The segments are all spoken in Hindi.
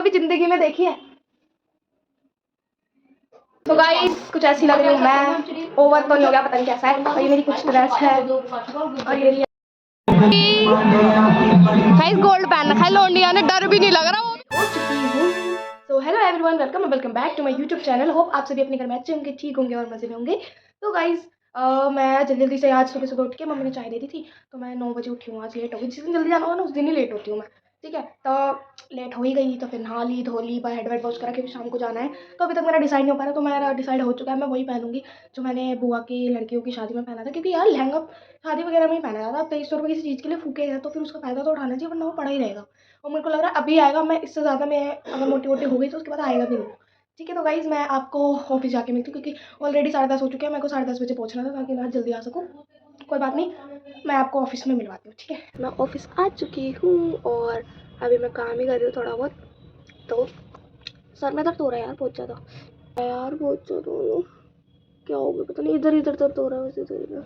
कभी जिंदगी में देखी है। तो गाइस कुछ ऐसी लग रही हूँ मैं। ओवर तो नहीं हो गया, पता नहीं कैसा है। और ये मेरी कुछ ड्रेस है और ये गाइस गोल्ड पहन रखा है लोंडिया ने, डर भी नहीं लग रहा। वो हो चुकी हूँ। So hello everyone, welcome back to my YouTube channel. Hope आप सभी अपने घर में अच्छे होंगे, ठीक होंगे और मजे में होंगे। तो गाइस मैं जल्दी से आज सुबह उठ के मम्मी ने चाय दे दी थी तो मैं 9 बजे उठी हूँ। आज लेट हो गई। जिस दिन जल्दी जाना होगा ना उस दिन ही लेट होती हूँ मैं, ठीक है। तो लेट हो ही गई तो फिर नहा ली धो ली, हेड वेड वॉश करा के शाम को जाना है। तो अभी तक मेरा डिसाइड नहीं हो पा रहा, तो मेरा डिसाइड हो चुका है मैं वही पहनूंगी जो मैंने बुआ की लड़कियों की शादी में पहना था। क्योंकि यार लहंगा शादी वगैरह में ही पहना जाता है। 2300 रुपये किसी चीज़ के लिए फूके हैं तो फिर उसका फायदा तो उठाना चाहिए, वरना वो पड़ा ही रहेगा। और मेरे को लग रहा है अभी आएगा, मैं इससे ज़्यादा मैं अगर मोटी वोटी हो गई तो उसके बाद आएगा भी नहीं, ठीक है। तो गाइज़ मैं आपको ऑफिस जाके मिलती हूँ क्योंकि ऑलरेडी 10:30 हो चुके हैं। मेरे को 10:30 बजे पहुँचना था ताकि मैं जल्दी आ सकूँ। कोई बात नहीं, मैं आपको ऑफिस में मिलवाती हूँ, ठीक है। मैं ऑफिस आ चुकी हूँ और अभी मैं काम ही कर रही हूँ थोड़ा बहुत। तो सर में दर्द हो रहा है यार बहुत ज़्यादा, बहुत ज़्यादा। क्या हो गया पता नहीं, इधर इधर दर्द हो रहा है वैसे इधर।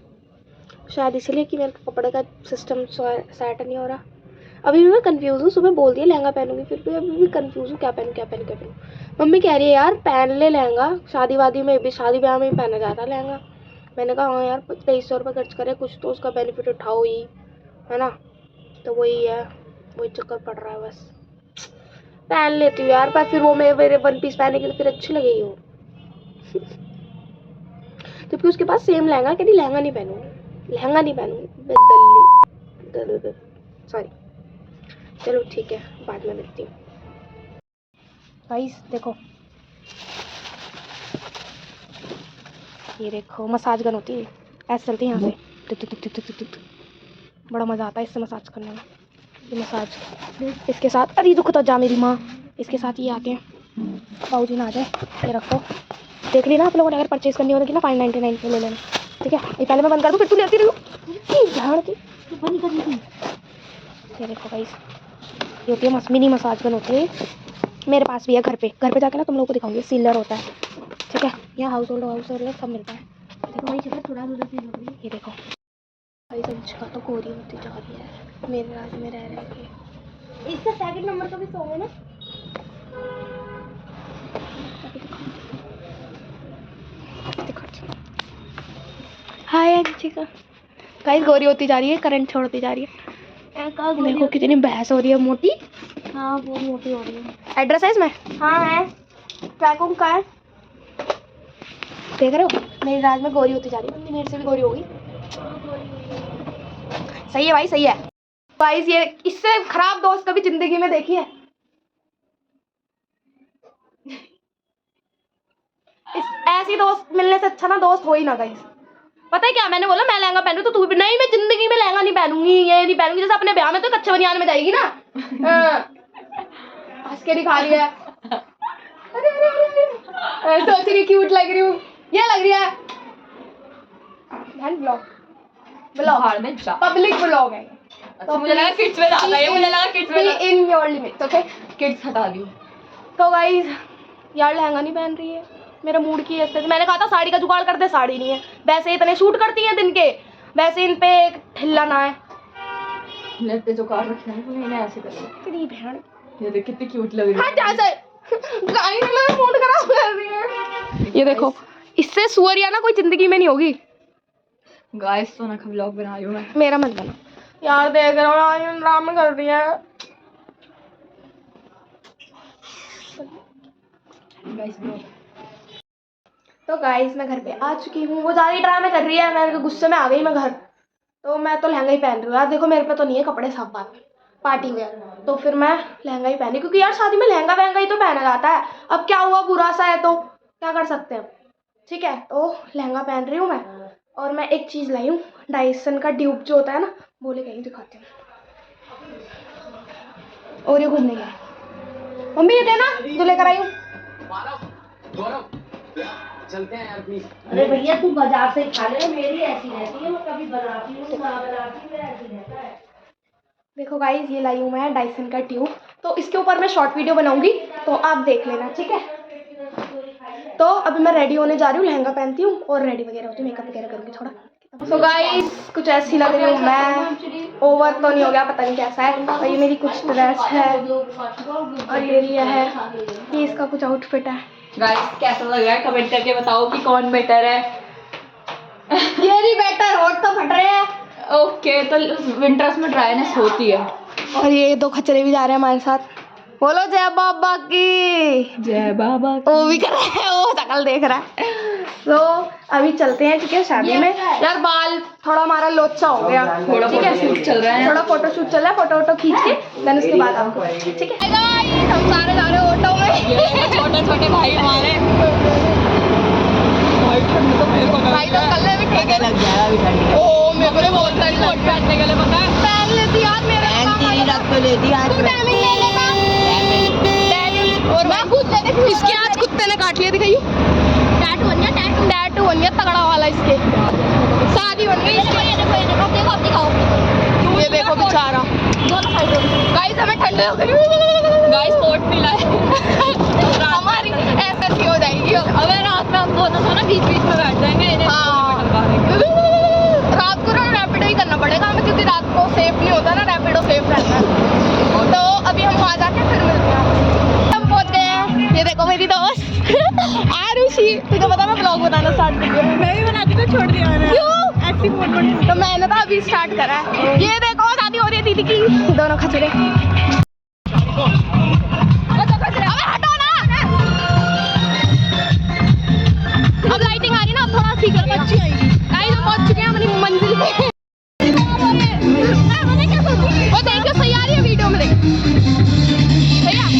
शायद इसलिए कि मेरे कपड़े का सिस्टम सेट नहीं हो रहा। अभी भी मैं कंफ्यूज हूँ। सुबह बोल दिया लहंगा पहनूंगी, फिर भी अभी भी कंफ्यूज हूँ क्या पहनूं। मम्मी कह रही है यार पहन ले लहंगा, शादी वादी में भी, शादी ब्याह में भी पहना जाता है लहंगा। मैंने कहा हाँ यार 2300 रुपये खर्च करे, कुछ तो उसका बेनिफिट उठाओ ही, है ना। तो वही है, वही चक्कर पड़ रहा है बस। पहन लेती हूँ यार, पर फिर वो मेरे वन पीस पहने के लिए फिर अच्छी लगेगी वो। तो फिर उसके पास सेम लहंगा, कहती लहंगा नहीं पहनूंगी दल्ली सॉरी। चलो ठीक है, बाद में मिलती हूँ। गाइस देखो, ये देखो मसाज गन होती है, ऐसे चलती है यहाँ से टुक टुक टुक टुक टुक। बड़ा मज़ा आता है इससे मसाज करने में। ये मसाज इसके साथ, अरे दुख तो जा मेरी माँ। इसके साथ ये आते हैं, बाबू जी ना आ जाए। ये रखो, देख ली ना आप लोगों ने, अगर परचेज करनी होगी ना 599 में ले लेना, ठीक है। ये पहले मैं बंद कर दूँ फिर तू लेती रही झाड़ की। ये देखो गाइस, ये होती है मिनी मसाज गन होती है। मेरे पास भी है घर पे जाके ना तुम लोगों को दिखाऊंगी। सीलर होता है, ठीक है। यहाँ हाउस होल्ड सब मिलता है। ये देखो भाई संचिका तो गोरी होती जा रही है मेरे राज में रह के। इसका सेकंड नंबर का भी सॉन्ग है ना। हाय अंशिका। गाइस गोरी होती जा रही है, करंट छोड़ती जा रही है। देखो कितनी बहस हो रही है, मोटी। हाँ वो मोटी हो रही है। एड्रेस है इसमें? हाँ है, ट्रैकों का है। देख रहे हो मेरी राज में गोरी होती जा रही है, मेरे से भी गोरी होगी। सही है भाई, सही है। गाइस ये इससे खराब दोस्त कभी जिंदगी में देखी है। इस ऐसी दोस्त मिलने से अच्छा ना दोस्त हो ही ना। गाइस पता है क्या, मैंने बोला मैं लहंगा पहनूं तो तू भी नहीं, मैं जिंदगी में लहंगा नहीं पहनूंगी, ये नहीं पहनूंगी। जैसे अपने ब्याह में तो कच्चे बनियान में जाएगी ना। हंस के दिखा रही है। सोच रही क्यूट लग रही हूँ, ये लग रही है पब्लिक ब्लॉग है। तो मुझे लगा किड्स में ज्यादा है, मुझे लगा किड्स में in your limits, okay. Kids हटा दी। तो गाइस यार लहंगा नहीं पहन रही है, मेरा मूड की है। मैंने कहा था साड़ी का जुगाड़ कर दे, साड़ी नहीं है। वैसे इतने शूट करती हैं दिन के, वैसे इन पे एक ठिल्ला ना है। लेते जो कार रखना है मैंने ऐसे कर लिया। तेरी बहन ये देख कितनी क्यूट लग रही है। हां जैसे गाइस मेरा मूड खराब कर रही है। ये देखो इससे सुअरिया ना कोई जिंदगी में नहीं होगी। गाइस सोना का व्लॉग बना रही हूं मैं, मेरा मत बना यार। देख रहे हो ड्रामा कर रही है गाइस। तो गाइस मैं घर पे आ चुकी हूँ। वो ज़्यादा ड्रामे कर रही है, मैं गुस्से में आ गई मैं घर। तो मैं तो लहंगा ही पहन रही हूँ यार। देखो मेरे पे तो नहीं है कपड़े, सब बात पार्टी वेयर, तो फिर मैं लहंगा ही पहनी क्योंकि यार शादी में लहंगा वहंगा ही तो पहना जाता है। अब क्या हुआ, बुरा सा है तो क्या कर सकते हैं, ठीक है। तो लहंगा पहन रही हूँ मैं। और मैं एक चीज़ लाई हूँ, डाइसन का ट्यूब जो होता है ना, बोले कहीं दिखाती हूँ। और ये घूमने गया मम्मी, ये देना जो लेकर आई हूँ। चलते हैं यार प्लीज। अरे भैया तू बाजार से खा ले, मेरी ऐसी रहती है, मैं कभी बनाती हूँ ना बनाती, मेरा ऐसी रहता है। देखो गाइस ये लाई हूँ मैं डाइसन का ट्यूब, तो इसके ऊपर मैं शॉर्ट वीडियो बनाऊंगी तो आप देख लेना, ठीक है। तो अभी मैं रेडी होने जा रही हूँ, लहंगा पहनती हूँ और रेडी वगैरह होती हूँ, मेकअप वगैरह करूँगी थोड़ा। सो गाइस कुछ ऐसी लग रही हूँ मैं, ओवर तो नहीं हो गया, पता नहीं कैसा है। और ये मेरी कुछ ड्रेस है और ये है, ये इसका कुछ आउटफिट है। गाइस कैसा लग रहा है कमेंट करके बताओ कि कौन बेटर है। ये नहीं बेटर, होट तो फट रहे हैं। ओके तो विंटर्स में ड्राइनेस होती है। और ये दो खचरे भी जा रहे हैं हमारे साथ। बोलो जय बाबा की। जय बाबा। वो भी कर रहा है, वो शकल देख रहा है। तो अभी चलते हैं, ठीक है, शादी में। यार बाल थोड़ा हमारा लोचा हो गया, थोड़ा ठीक है, शूट चल रहा है, थोड़ा फोटो शूट चल रहा है, फोटो वोटो खींच के देन उसके बाद आपको, ठीक है। हम सारे जा रहे हैं ऑटो में। छोटे छोटे भाई हमारे भाई तो कल भी ठीक है लग जाएगा। ओ मेरे को बहुत ठंड लग पहनने के लिए पता है पहन लेती यार, मेरे रात को लेती आज तू टाइमिंग ले लेना। और मैं खुद ले देखूं, इसके आज कुत्ते ने काट लिया, दिखाइए। टैटू बन गया तगड़ा वाला, इसके शादी बन गई इसकी। ये देखो बेचारा, गाइस हमें ठंडे हो गई। गाइस कोट मिला है। हमारी ऐसी हो जाएगी अगर रात में हम दोनों ना बीच बीच में बैठ जाएंगे। रात को ना रैपिडो ही करना पड़ेगा हमें, क्योंकि रात को सेफ नहीं होता ना, रैपिडो सेफ रहता है। तो अभी हम वहाँ जाके फिर मिलते हैं। हम पहुँच गए हैं, ये देखो मेरी दोस्त आरुषि। तुझे पता मैं ब्लॉग बनाना स्टार्ट कर दिया। मैं भी बनाती तो छोड़ दिया मैंने। क्यों ऐसी फोटो तो मैंने तो अभी स्टार्ट करा है। ये देखो शादी हो रही है दीदी की, दोनों खचरे। अबे हटो ना। अब लाइटिंग आ रही है ना, अब थोड़ा स्पीकर में अच्छी आएगी। गाइस हम पहुंच चुके हैं अपनी मंजिल पे। वो देखो सही आ रही है वीडियो में, देख सही है।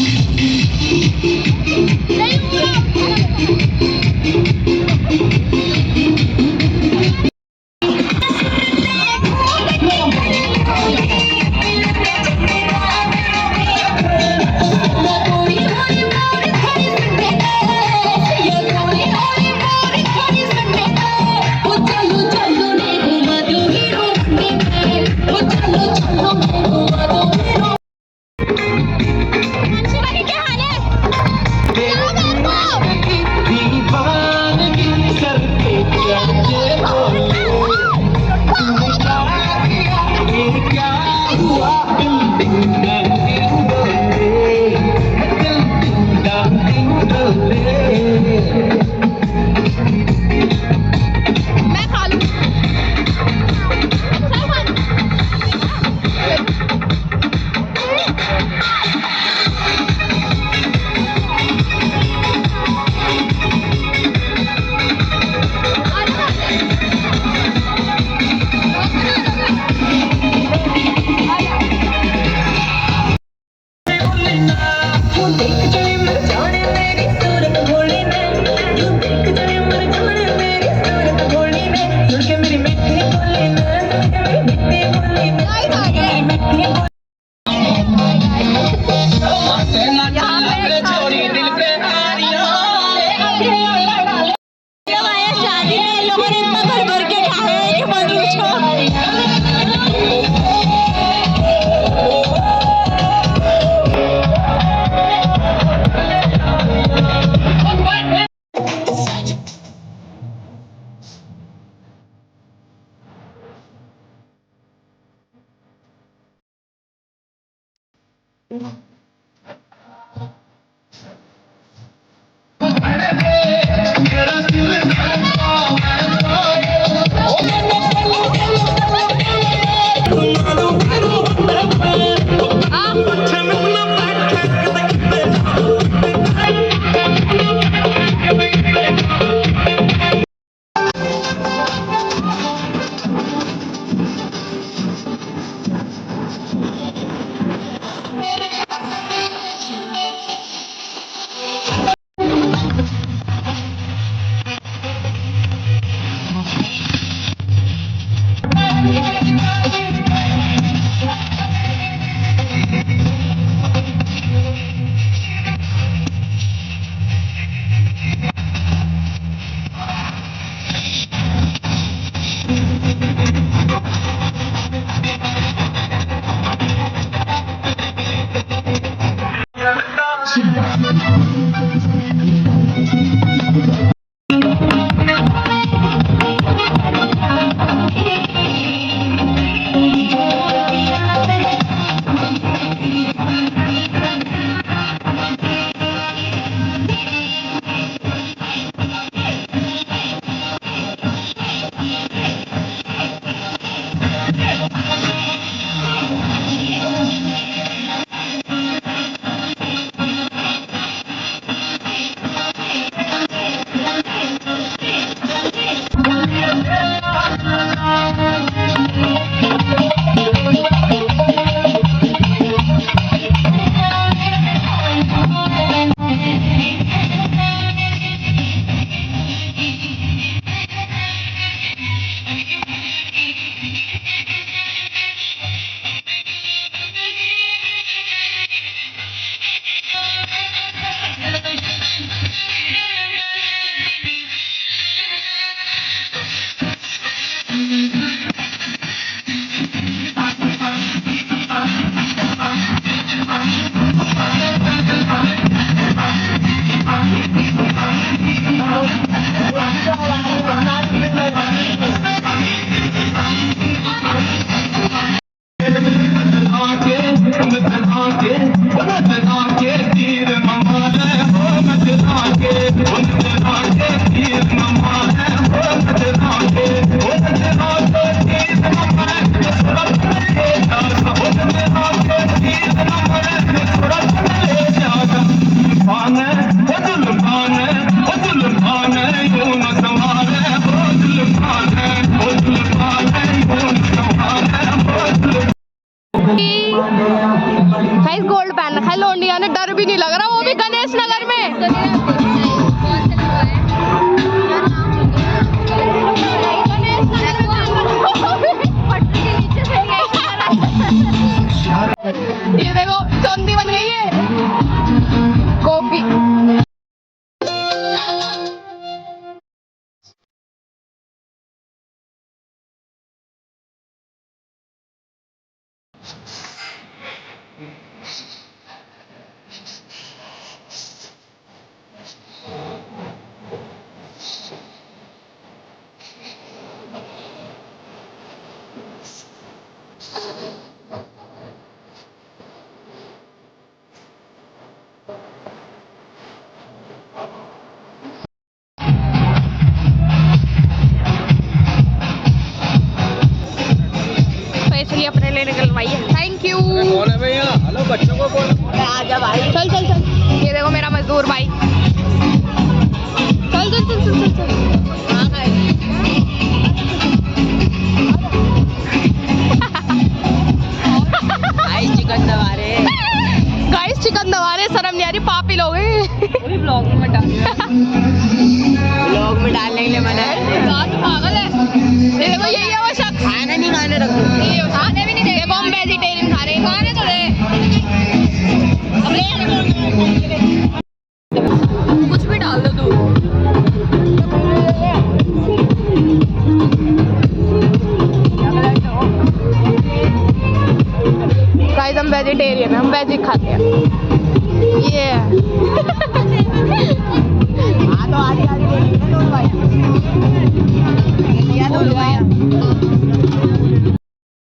गाइस गोल्ड पहन रखा है लौंडिया ने, डर भी नहीं लग रहा, वो भी गणेश नगर में। ये देखो चौंधी बन गई है कॉफी। स्पेशली अपने लिए निकलवाई है, थैंक यू। कौन है भैया? हेलो बच्चों को कौन? आजा भाई, चल चल चल। ये देखो मेरा मजदूर भाई, चल चल चल चल चल चल। चिकन दबा रहे गाइस चिकन दबा रहे, शर्म नहीं आ रही, पापी लोग हैं। ब्लॉग में डालने के लिए मना है। पागल है। ये देखो यही है वो शख्स, खाना नहीं खाने रख दो। ये खाने भी नहीं दे। देखो हम वेजिटेरियन खा रहे हैं, खाने तो दे। कुछ भी डाल दो तू। गाइस हम वेजिटेरियन हैं, हम वेज ही खाते हैं। ये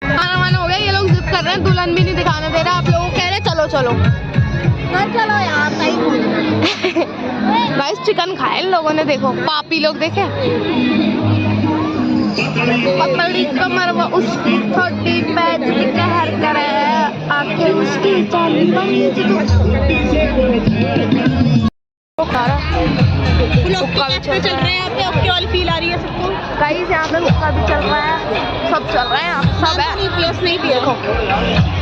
खाना वाना हो गया, ये लोग जिद कर रहे हैं, दुल्हन भी नहीं दिखाने दे रहा, आप लोग कह रहे हैं चलो चलो चलो यार सही। गाइस चिकन खाए इन लोगों ने, देखो पापी लोग देखे। पतली कमर वो उसकी छोटी पैज कहर करे, आंखें उसकी चांदी बनी चल रहे हैं यहाँ पे, वाली फील आ रही है सबको। गाइस यहाँ पे हुक्का भी चल रहा है, सब चल रहा है यहाँ, सब है। नहीं पिया। देखो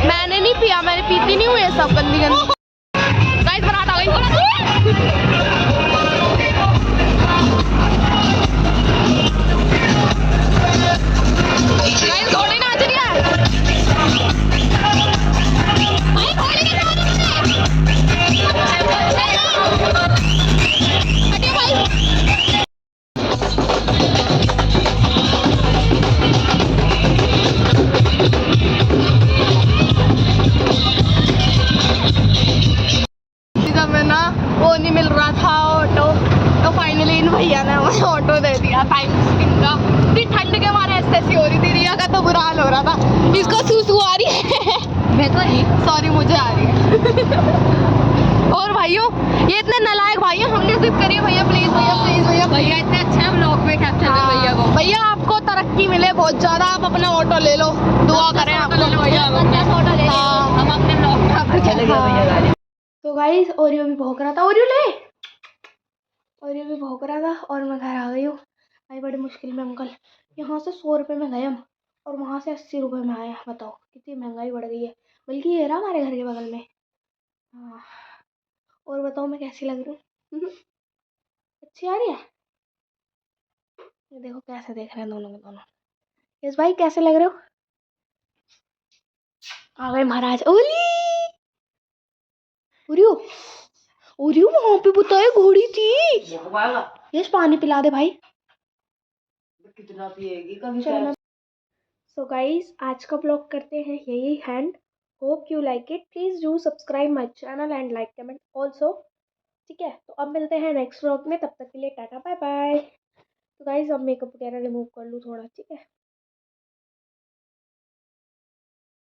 मैंने नहीं पिया, मैंने पीती नहीं हुई है सब गंदी गंदी। गाइस बारात आ गई। गाइस घोड़े नाच रही है। भाई घोड़े की नाच रही है। हटियो भाई। जब मैं ना वो नहीं मिल रहा था ऑटो, तो फाइनली इन भैया ने मुझे ऑटो दे दिया टाइम स्किन का। इतनी ठंड के मारे ऐसी हो रही थी, रिया का तो बुरा हाल हो रहा था। इसको सूसू आ रही है। मैं तो नहीं। सॉरी मुझे आ रही है। और भाइयों ये इतने नालायक भाई हैं, हमने जिद करी है भैया प्लीज भैया प्लीज भैया। भैया इतने अच्छे ब्लॉग में कैप्चर कर भैया को। भैया आपको तरक्की मिले बहुत ज्यादा, आप अपना ऑटो ले लो, दुआ करें आप लोग। हम अपने ब्लॉग में चले गए भैया। तो गाइस ओरियो भी भौंक रहा था, ओरियो ले। ओरियो भी भौंक रहा था और मैं घर आ गई हूँ। भाई बड़ी मुश्किल में अंकल यहाँ से 100 रुपये में गए हम, और वहाँ से 80 रुपये में आए। बताओ कितनी महंगाई बढ़ गई है। बल्कि ये रहा हमारे घर के बगल में। हाँ और बताओ मैं कैसी लग रही हूँ? अच्छी आ रही है। ये देखो कैसे देख रहे हैं दोनों के दोनों। यस भाई कैसे लग रहे हो? आ गए महाराज। ओली ओरियो ओरियो वहाँ पे बताए घोड़ी थी। यस पानी पिला दे भाई। कितना पिएगी कभी? सो गाइस आज का ब्लॉग करते हैं यही hand. Hope you like it, please do subscribe my channel and like comment also. ठीक है तो अब मिलते हैं नेक्स्ट ब्लॉग में, तब तक के लिए टाटा बाय बाय। तो गाइस अब मेकअप वगैरह रिमूव कर लूँ थोड़ा, ठीक है।